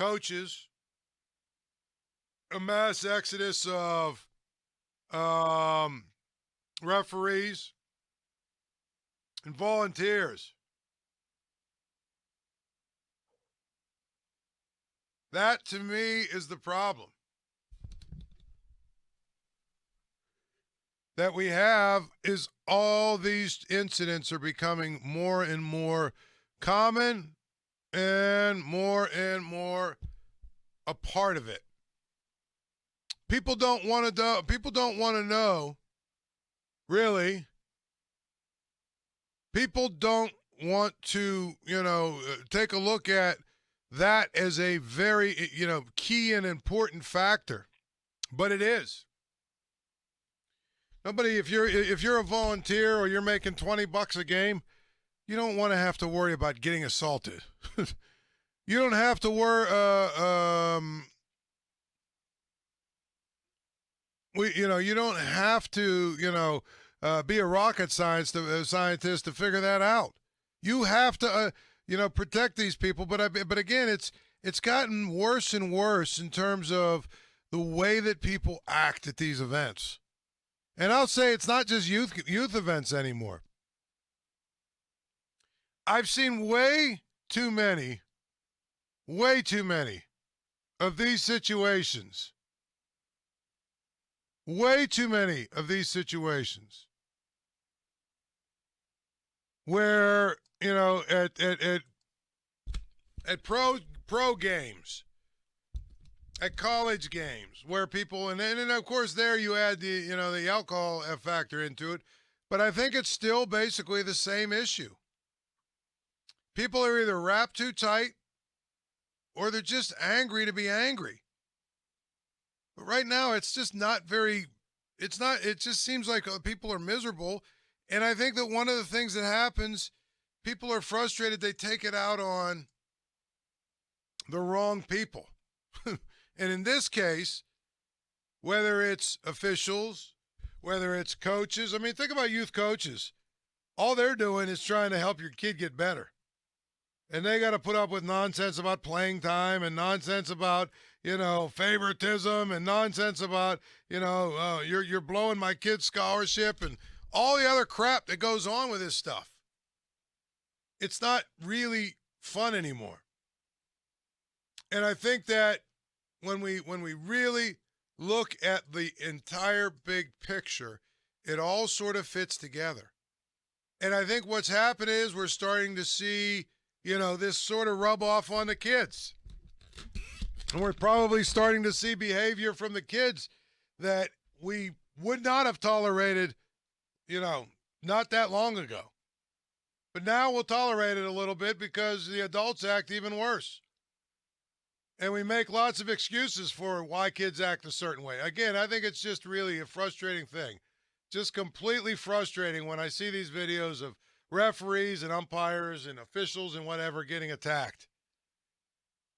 coaches, a mass exodus of um, referees and volunteers. That, to me, is the problem. That we have is all these incidents are becoming more and more common and more a part of it. People don't want to know. People don't want to know. Really, people don't want to, take a look at that as a very, key and important factor. But it is. Nobody, if you're a volunteer or you're making $20 a game, you don't want to have to worry about getting assaulted. You don't have to worry. You don't have to, be a rocket scientist to figure that out. You have to, protect these people. But again, it's gotten worse and worse in terms of the way that people act at these events. And I'll say it's not just youth events anymore. I've seen way too many of these situations. Way too many of these situations where, at pro games, at college games, where people, and of course there you add the alcohol factor into it, but I think it's still basically the same issue. People are either wrapped too tight or they're just angry to be angry. But right now it's just not very, it just seems like people are miserable. And I think that one of the things that happens, people are frustrated, they take it out on the wrong people. And in this case, whether it's officials, whether it's coaches, I mean, think about youth coaches. All they're doing is trying to help your kid get better. And they got to put up with nonsense about playing time and nonsense about, favoritism and nonsense about, you're blowing my kid's scholarship and all the other crap that goes on with this stuff. It's not really fun anymore. And I think that when we really look at the entire big picture, it all sort of fits together. And I think what's happened is we're starting to see, this sort of rub off on the kids. And we're probably starting to see behavior from the kids that we would not have tolerated, not that long ago. But now we'll tolerate it a little bit because the adults act even worse. And we make lots of excuses for why kids act a certain way. Again, I think it's just really a frustrating thing. Just completely frustrating when I see these videos of referees and umpires and officials and whatever getting attacked.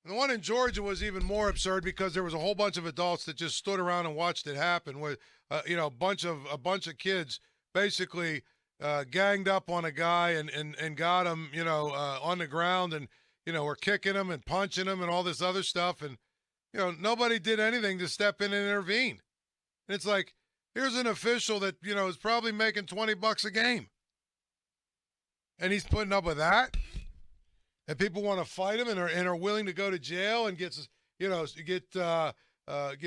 And the one in Georgia was even more absurd because there was a whole bunch of adults that just stood around and watched it happen with, a bunch of kids basically ganged up on a guy and got him, on the ground and, we're kicking him and punching him and all this other stuff. And, nobody did anything to step in and intervene. And it's like, here's an official that, is probably making $20 a game. And he's putting up with that. And people want to fight him and are willing to go to jail and get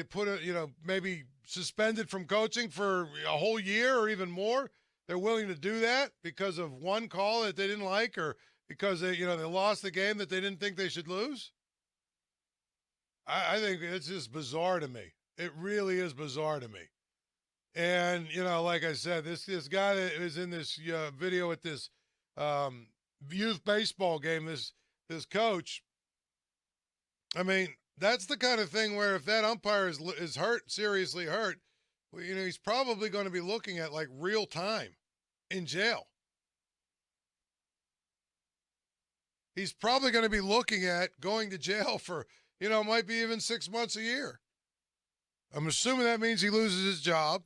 put, maybe suspended from coaching for a whole year or even more. They're willing to do that because of one call that they didn't like or because they lost the game that they didn't think they should lose. I think it's just bizarre to me. It really is bizarre to me. And, like I said, this guy that is in this video at this youth baseball game, this coach, I mean, that's the kind of thing where if that umpire is hurt, seriously hurt, well, he's probably going to be looking at like real time in jail. He's probably going to be looking at going to jail for, might be even 6 months a year. I'm assuming that means he loses his job.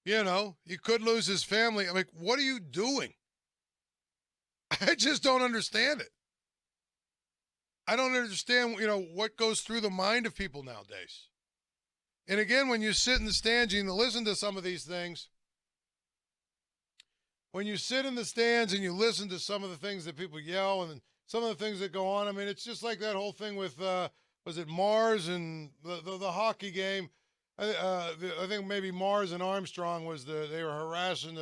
He could lose his family. I'm like, what are you doing? I just don't understand it. I don't understand, what goes through the mind of people nowadays. And again, when you sit in the stands and you listen to some of these things, when you sit in the stands and you listen to some of the things that people yell and some of the things that go on, I mean, it's just like that whole thing with, was it Mars and the hockey game? I think maybe Mars and Armstrong they were harassing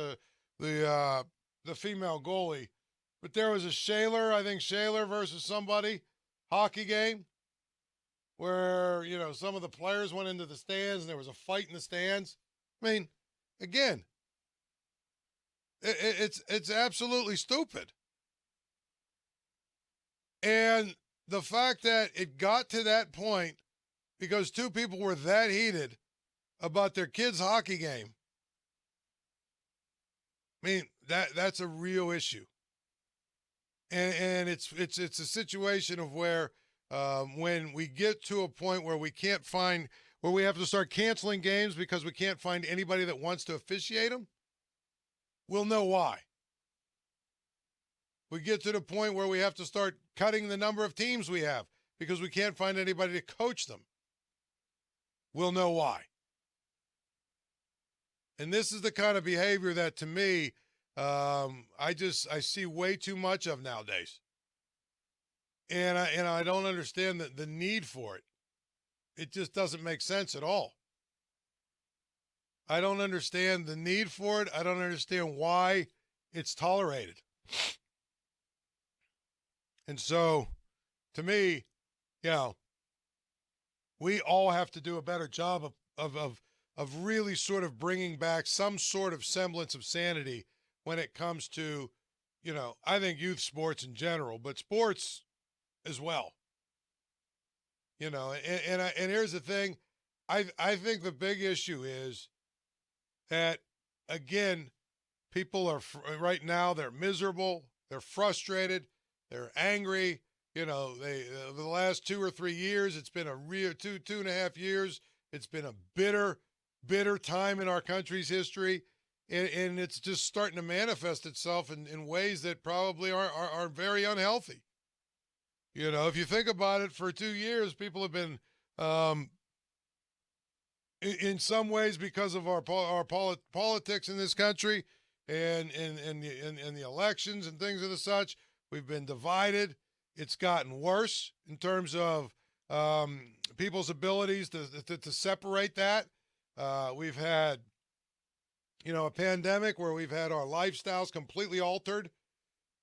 the female goalie, but there was a I think Shaler versus somebody hockey game where some of the players went into the stands and there was a fight in the stands. I mean, again, it's absolutely stupid. And the fact that it got to that point because two people were that heated about their kid's hockey game. I mean, that's a real issue. And it's a situation of where when we get to a point where we have to start canceling games because we can't find anybody that wants to officiate them, we'll know why. We get to the point where we have to start cutting the number of teams we have because we can't find anybody to coach them. We'll know why. And this is the kind of behavior that, to me, I see way too much of nowadays. And I don't understand the need for it. It just doesn't make sense at all. I don't understand the need for it. I don't understand why it's tolerated. And so, to me, we all have to do a better job of really sort of bringing back some sort of semblance of sanity when it comes to, I think youth sports in general, but sports as well. And here's the thing, I think the big issue is that, again, people are right now, they're miserable, they're frustrated, they're angry. The last 2 or 3 years, it's been a real 2.5 years. It's been a bitter time in our country's history. And it's just starting to manifest itself in ways that probably are very unhealthy. If you think about it, for 2 years, people have been, in some ways, because of our politics in this country and the elections and things of the such, we've been divided. It's gotten worse in terms of people's abilities to separate that. We've had, a pandemic where we've had our lifestyles completely altered.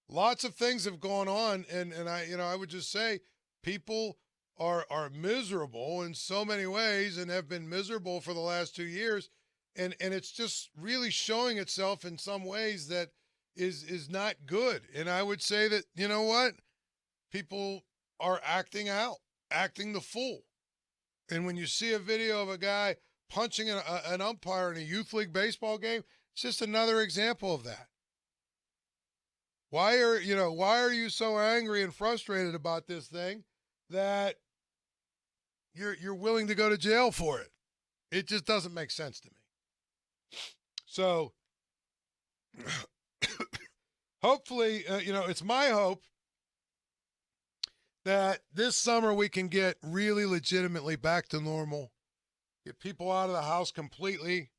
Lots of things have gone on, and I would just say people are miserable in so many ways and have been miserable for the last 2 years, and it's just really showing itself in some ways that is not good. And I would say that, you know what? People are acting out, acting the fool. And when you see a video of a guy punching an umpire in a youth league baseball game, it's just another example of that. Why are you so angry and frustrated about this thing that you're willing to go to jail for it? It just doesn't make sense to me. So hopefully, it's my hope that this summer we can get really legitimately back to normal, get people out of the house completely,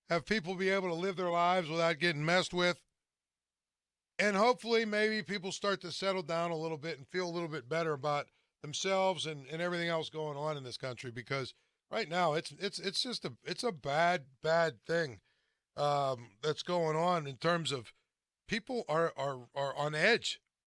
have people be able to live their lives without getting messed with. And hopefully maybe people start to settle down a little bit and feel a little bit better about themselves and everything else going on in this country, because right now it's just a bad thing that's going on in terms of people are on edge.